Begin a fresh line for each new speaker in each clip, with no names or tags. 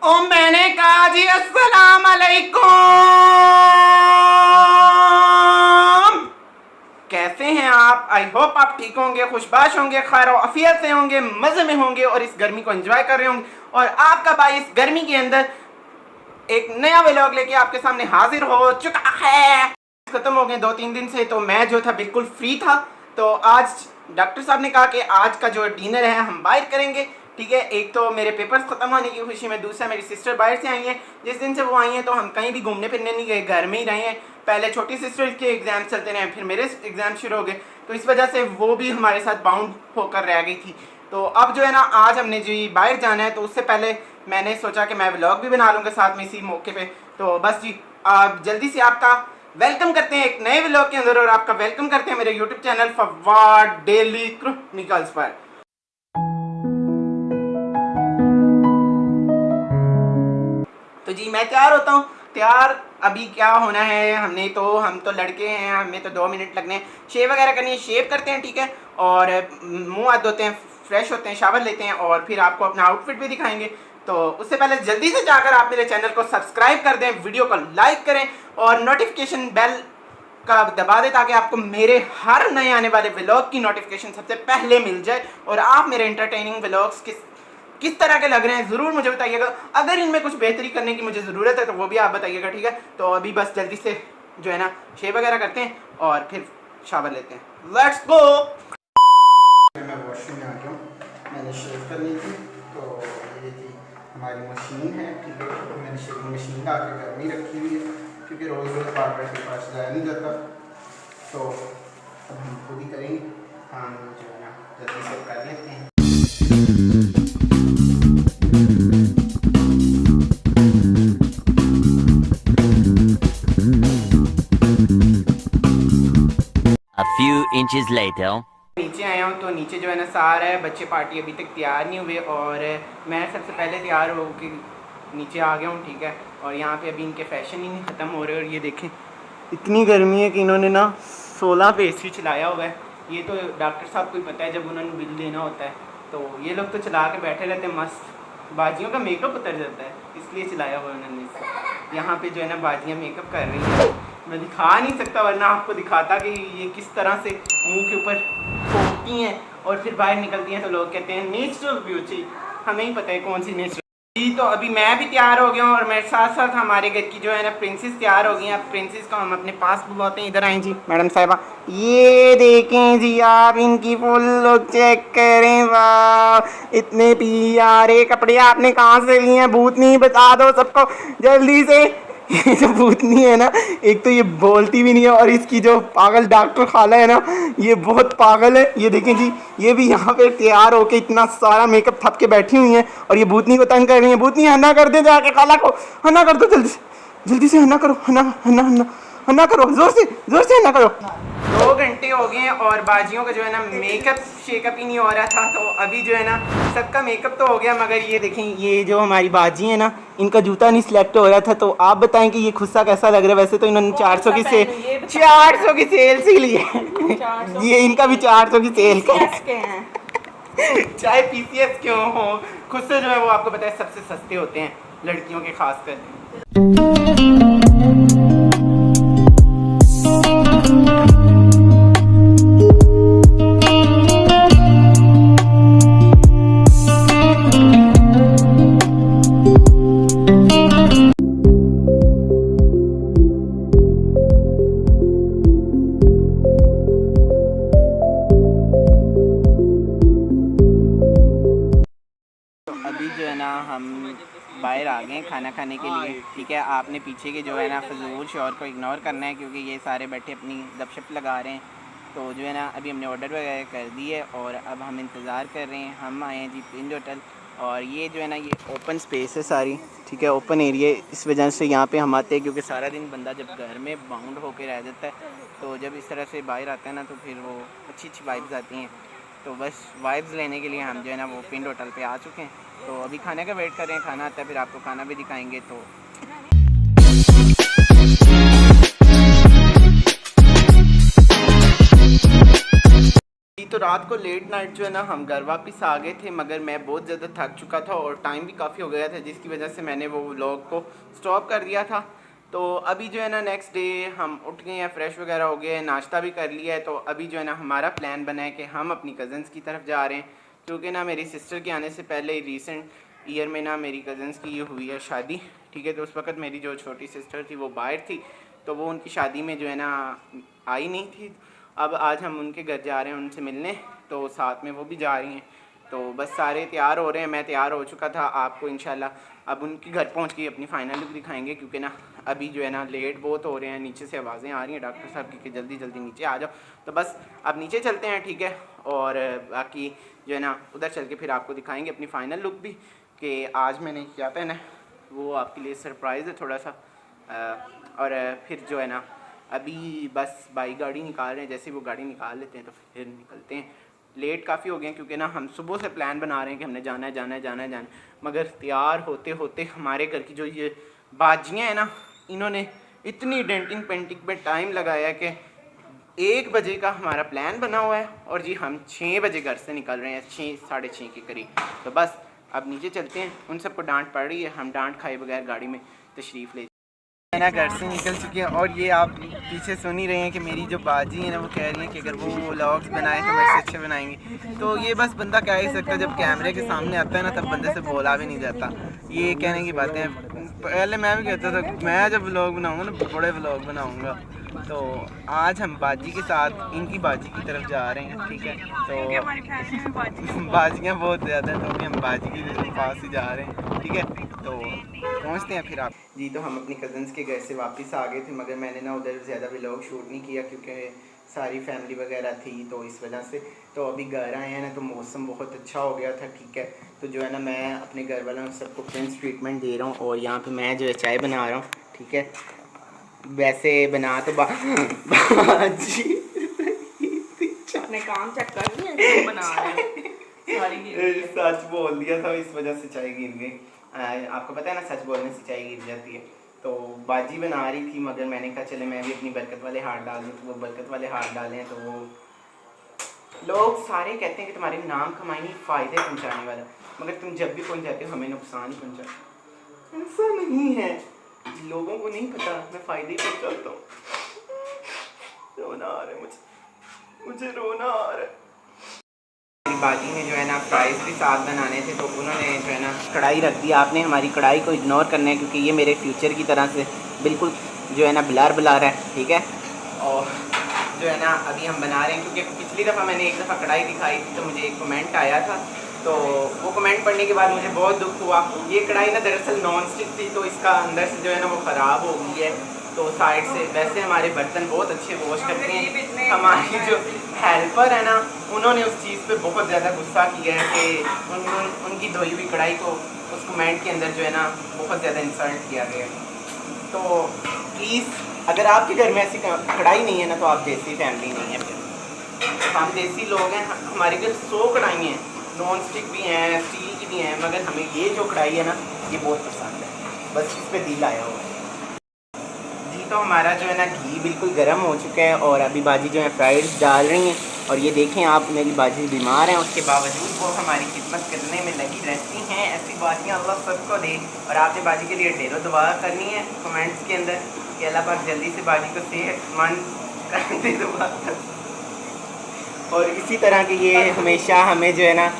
ओ मैंने कहा जी अस्सलाम अलैकुम। कैसे हैं आप? आई होप आप ठीक होंगे, खुशबाश होंगे, खैर आफियत से होंगे, मजे में होंगे और इस गर्मी को एंजॉय कर रहे होंगे। और आपका भाई इस गर्मी के अंदर एक नया व्लॉग लेके आपके सामने हाजिर हो चुका है। खत्म हो गए 2-3 दिन से, तो मैं जो था बिल्कुल फ्री था। तो आज डॉक्टर साहब ने कहा कि आज का जो डिनर है हम बाहर करेंगे। ठीक है, एक तो मेरे पेपर्स ख़त्म होने की खुशी में, दूसरा मेरी सिस्टर बाहर से आई हैं। जिस दिन से वो आई हैं तो हम कहीं भी घूमने फिरने नहीं गए, घर में ही रहे हैं। पहले छोटी सिस्टर के एग्ज़ाम चलते रहे, फिर मेरे एग्ज़ाम शुरू हो गए, तो इस वजह से वो भी हमारे साथ बाउंड होकर रह गई थी। तो अब जो है ना, आज हमने जी बाहर जाना है, तो उससे पहले मैंने सोचा कि मैं व्लॉग भी बना लूँगा साथ में इसी मौके पे। तो बस जी आप जल्दी से आपका वेलकम करते हैं एक नए व्लॉग के अंदर, और आपका वेलकम करते हैं मेरे YouTube channel Fawad daily chronicles पर। तो जी मैं तैयार होता हूँ। तैयार अभी क्या होना है, हम तो लड़के हैं, हमें तो 2 मिनट लगने हैं। शेव वगैरह करनी है, शेव करते हैं, ठीक है, और मुंह हाथ धोते हैं, फ्रेश होते हैं, शावर लेते हैं, और फिर आपको अपना आउटफिट भी दिखाएंगे। तो उससे पहले जल्दी से जाकर आप मेरे चैनल को सब्सक्राइब कर दें, वीडियो को लाइक करें और नोटिफिकेशन बेल का दबा दें, ताकि आपको मेरे हर नए आने वाले व्लॉग की नोटिफिकेशन सबसे पहले मिल जाए। और आप मेरे एंटरटेनिंग व्लॉग्स किस तरह के लग रहे हैं ज़रूर मुझे बताइएगा। अगर इनमें कुछ बेहतरी करने की मुझे ज़रूरत है तो वो भी आप बताइएगा, ठीक है। तो अभी बस जल्दी से जो है ना शेव वगैरह करते हैं और फिर शावर लेते हैं। Let's go. मैं वॉशरूम में आ गया हूँ, मैंने शेव कर ली थी। तो ये थी हमारी मशीन है, ठीक है। तो मैंने शेविंग मशीन ला के घर में ही रखी हुई है, क्योंकि रोज़ रोज़ बार्बर के पास जाया नहीं जाता। तो अब हम खुद ही करेंगे, हम जो है ना जल्दी से कर लेते हैं।
A few inches later.
नीचे आया हूँ, तो नीचे जो है ना सारा है, बच्चे पार्टी अभी तक तैयार नहीं हुए और मैं सबसे पहले तैयार हो के नीचे आ गया हूँ, ठीक है। और यहाँ पे अभी इनके फैशन ही नहीं ख़त्म हो रहे। और ये देखें इतनी गर्मी है कि इन्होंने ना 16 पे AC चलाया हुआ है। ये तो डॉक्टर साहब को ही पता है, जब उन्होंने बिल देना होता है तो ये लोग तो चला के बैठे रहते हैं मस्त। बाजियों का मेकअप उतर जाता है, इसलिए चलाया हुआ उन्होंने। यहाँ पे जो है ना बाजियाँ मेकअप कर रही हैं। मैं दिखा नहीं सकता, वरना आपको दिखाता कि ये किस तरह से मुंह के ऊपर फोड़ती हैं और फिर बाहर निकलती हैं। तो लोग कहते हैं नेचुरल ब्यूटी, हमें ही पता है कौन सी नेचुरल। जी तो अभी मैं भी तैयार हो गया हूँ और मेरे साथ साथ हमारे घर की जो है ना प्रिंसेस तैयार हो गई हैं। अब प्रिंसेस को हम अपने पास बुलाते हैं। इधर आए जी मैडम साहिबा, ये देखें जी आप इनकी फुल लुक चेक करें। वाह इतने प्यारे कपड़े आपने कहाँ से लिए हैं? भूतनी बता दो सबको जल्दी से। ये जो भूतनी है ना, एक तो ये बोलती भी नहीं है, और इसकी जो पागल डॉक्टर खाला है ना, ये बहुत पागल है। ये देखें जी, ये भी यहाँ पे तैयार होके इतना सारा मेकअप थप के बैठी हुई हैं और ये भूतनी को तंग कर रही है। भूतनी हन्ना कर दे, जाके खाला को हन्ना कर दो, जल्दी से हन्ना करो, हन्ना हन्ना हन्ना हन्ना करो, जोर से हन्ना करो। 2 घंटे हो गए हैं और बाजियों का जो है ना मेकअप शेकअप ही नहीं हो रहा था। तो अभी जो है ना सबका मेकअप तो हो गया, मगर ये देखें ये जो हमारी बाजी है ना, इनका जूता नहीं सिलेक्ट हो रहा था। तो आप बताएं कि ये खुस्सा कैसा लग रहा है? वैसे तो इन्होंने 400 की सेल से ली है। ये इनका भी 400 की सेल का है। चाहे PCS क्यों हो, खुस्से जो है वो आपको पता है सबसे सस्ते होते हैं लड़कियों के खास कर। अभी जो है ना हम बाहर आ गए खाना खाने के लिए, ठीक है। आपने पीछे के जो है ना फजूल शोर को इग्नोर करना है, क्योंकि ये सारे बैठे अपनी गपशप लगा रहे हैं। तो जो है ना अभी हमने ऑर्डर वगैरह कर दिए और अब हम इंतज़ार कर रहे हैं। हम आए हैं जी पिंज होटल, और ये जो है ना ये ओपन स्पेस है सारी, ठीक है, ओपन एरिया। इस वजह से यहाँ पे हम आते हैं, क्योंकि सारा दिन बंदा जब घर में बाउंड होकर रह जाता है, तो जब इस तरह से बाहर आता है ना, तो फिर वो अच्छी वाइब्स आती हैं। तो बस वाइब्स लेने के लिए हम जो है ना वो पिंड होटल पे आ चुके हैं। तो अभी खाने का वेट कर रहे हैं, खाना आता है फिर आपको खाना भी दिखाएंगे। तो तो रात को लेट नाइट जो है ना हम घर वापस आ गए थे, मगर मैं बहुत ज़्यादा थक चुका था और टाइम भी काफ़ी हो गया था, जिसकी वजह से मैंने वो व्लॉग को स्टॉप कर दिया था। तो अभी जो है ना नेक्स्ट डे हम उठ गए हैं, फ्रेश वगैरह हो गए हैं, नाश्ता भी कर लिया है। तो अभी जो है ना हमारा प्लान बना है कि हम अपनी कज़न्स की तरफ जा रहे हैं, क्योंकि ना मेरी सिस्टर के आने से पहले रिसेंट ईयर में ना मेरी कज़न्स की ये हुई है शादी, ठीक है। तो उस वक्त मेरी जो छोटी सिस्टर थी वो बाहर थी, तो वो उनकी शादी में जो है ना आई नहीं थी। अब आज हम उनके घर जा रहे हैं उनसे मिलने, तो साथ में वो भी जा रही हैं। तो बस सारे तैयार हो रहे हैं, मैं तैयार हो चुका था। आपको इंशाल्लाह अब उनके घर पहुंच के अपनी फ़ाइनल लुक दिखाएंगे, क्योंकि ना अभी जो है ना लेट बहुत हो रहे हैं, नीचे से आवाज़ें आ रही हैं डॉक्टर साहब की कि जल्दी जल्दी नीचे आ जाओ। तो बस अब नीचे चलते हैं, ठीक है। और बाकी जो है ना उधर चल के फिर आपको दिखाएंगे अपनी फ़ाइनल लुक भी, कि आज मैंने क्या पहना है, वो आपके लिए सरप्राइज़ है थोड़ा सा। और फिर जो है ना अभी बस बाइक गाड़ी निकाल रहे हैं, जैसे वो गाड़ी निकाल लेते हैं तो फिर निकलते हैं। लेट काफ़ी हो गए हैं, क्योंकि ना हम सुबह से प्लान बना रहे हैं कि हमने जाना है जाना है जाना है जाना है, मगर तैयार होते होते हमारे घर की जो ये बाजियाँ हैं ना, इन्होंने इतनी डेंटिंग पेंटिंग पे टाइम लगाया कि 1 बजे का हमारा प्लान बना हुआ है और जी हम 6 बजे घर से निकल रहे हैं, 6 साढ़े 6 के करीब। तो बस अब नीचे चलते हैं, उन सबको डांट पड़ रही है, हम डांट खाए बगैर गाड़ी में तशरीफ़ ले ना घर से निकल चुके हैं। और ये आप पीछे सुन ही रहे हैं कि मेरी जो बाजी है ना वो कह रही है कि अगर वो व्लॉग्स बनाए तो मेरे से अच्छे बनाएंगे। तो ये बस बंदा कह ही सकता है, जब कैमरे के सामने आता है ना तब बंदे से बोला भी नहीं जाता। ये कहने की बातें हैं। पहले मैं भी कहता था मैं जब व्लॉग बनाऊंगा ना बड़े व्लॉग बनाऊंगा। तो आज हम बाजी के साथ इनकी बाजी की तरफ जा रहे हैं, ठीक है। तो बाजियाँ बहुत ज़्यादा हैं, तो अभी हम बाजी के पास ही जा रहे हैं, ठीक है। तो पहुंचते हैं फिर आप जी। तो हम अपनी कज़न्स के घर से वापस आ गए थे, मगर मैंने ना उधर ज़्यादा व्लॉग शूट नहीं किया, क्योंकि सारी फैमिली वगैरह थी, तो इस वजह से। तो अभी घर आए हैं ना तो मौसम बहुत अच्छा हो गया था, ठीक है। तो जो है ना मैं अपने घर वालों सबको प्रिंस ट्रीटमेंट दे रहा हूँ, और यहाँ पे मैं जो है चाय बना रहा हूँ, ठीक है। वैसे बना तो बाजी
अपने काम चेक कर दिया क्यों बना रहे हैं?
सच बोल दिया था, इस वजह से चाय गिर गई। आपको पता है ना सच बोलने से चाय गिर जाती है। तो बाजी बना रही थी, मगर मैंने कहा चले मैं भी अपनी बरकत वाले हाथ डाल दूँ। तो वो बरकत वाले हाथ डाले हैं, तो वो लोग सारे कहते हैं कि तुम्हारे नाम कमाई फ़ायदे पहुँचाने वाला, मगर तुम जब भी पहुँचाते हो हमें नुकसान ही पहुँचाते। ऐसा नहीं है, लोगों को नहीं पता मैं फ़ायदे ही पहुँचाता हूँ। रोना आ रहा है मुझे रोना आ रहा है। बाजी ने जो है ना फ्राइज़ भी साथ बनाने थे, तो उन्होंने जो है ना कढ़ाई रख दी। आपने हमारी कढ़ाई को इग्नोर करना है, क्योंकि ये मेरे फ्यूचर की तरह से बिल्कुल जो है ना ब्लर है, ठीक है। और जो है ना अभी हम बना रहे हैं, क्योंकि पिछली दफ़ा मैंने एक दफ़ा कढ़ाई दिखाई थी तो मुझे एक कमेंट आया था, तो वो कमेंट पढ़ने के बाद मुझे बहुत दुख हुआ। ये कढ़ाई ना दरअसल नॉन स्टिक थी, तो इसका अंदर से जो है ना वो ख़राब हो गई है। तो साइड से वैसे हमारे बर्तन बहुत अच्छे वॉश करते हैं, हमारी जो हेल्पर है ना उन्होंने उस चीज़ पे बहुत ज़्यादा गुस्सा किया है कि उनकी धोई हुई कढ़ाई को उस कमेंट के अंदर जो है ना बहुत ज़्यादा इंसल्ट किया गया। तो प्लीज़ अगर आपके घर में ऐसी कढ़ाई नहीं है ना तो आप देसी फैमिली नहीं है। फिर हम देसी लोग हैं, हमारे घर 100 कढ़ाई हैं, नॉन स्टिक भी हैं, स्टील की भी हैं, मगर हमें ये जो कढ़ाई है ना ये बहुत पसंद है, बस इस पर दिल आया हुआ है जी। तो हमारा जो है ना घी बिल्कुल गर्म हो चुका है, और अभी बाजी जो है फ्राइड्स डाल रही हैं। और ये देखें आप, मेरी बाजी बीमार हैं, उसके बावजूद वो हमारी खिदमत करने में लगी रहती हैं। ऐसी बाजियाँ अल्लाह सबको दे। और आपने बाजी के लिए ढेरों दुआ करनी है कमेंट्स के अंदर कि अल्लाह पाक जल्दी से बाजी को सेहतमंद कर दे, दुआ कर। और इसी तरह के ये हमेशा हमें जो है ना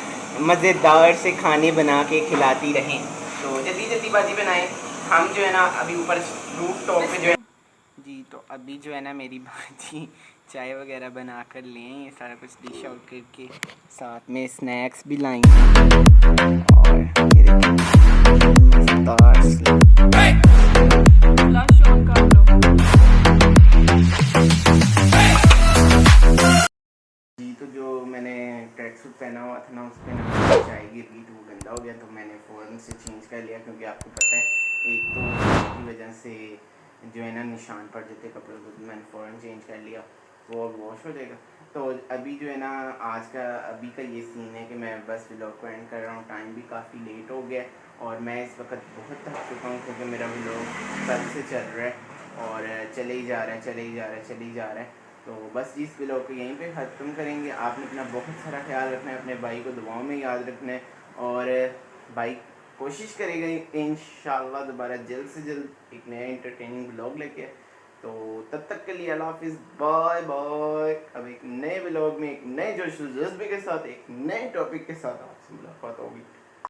मज़ेदार से खाने बना के खिलाती रहें। तो जल्दी जल्दी बाजी बनाएं। हम जो है ना अभी ऊपर रूफ टॉप पे जो है जी। तो अभी जो है ना मेरी बाजी चाय वगैरह बना कर ले, ये सारा कुछ डिश आउट करके साथ में स्नैक्स भी लाएंगे। और ये देखिए मज़ेदार
फ्लश ऑन कर लो।
जी। तो जो मैंने ट्रैक सूट पहना हुआ था ना उस पर ना चाय गिर गई, तो वो गंदा हो गया, तो मैंने फ़ौरन से चेंज कर लिया, क्योंकि आपको पता है एक तो की वजह से जो है ना निशान पड़ जाते कपड़ों को, तो मैंने फ़ौरन चेंज कर लिया, वो अब वॉश हो जाएगा। तो अभी जो है ना आज का अभी का ये सीन है कि मैं बस व्लॉग को एंड कर रहा हूँ। टाइम भी काफ़ी लेट हो गया और मैं इस वक्त बहुत थक चुका हूँ, क्योंकि मेरा व्लॉग कल से चल रहा है और चले ही जा रहा है, चले ही जा रहा है, चले ही जा रहा है। तो बस जी इस व्लॉग को यहीं पे ख़त्म करेंगे। आपने अपना बहुत सारा ख्याल रखना है, अपने भाई को दुआओं में याद रखना है और भाई कोशिश करेगा इंशाल्लाह दोबारा जल्द से जल्द एक नया एंटरटेनिंग व्लॉग लेके। तो तब तक के लिए अल्लाह हाफिज़, बाय बाय। अब एक नए व्लॉग में एक नए जोश जज्बे के साथ एक नए टॉपिक के साथ आपसे मुलाकात होगी।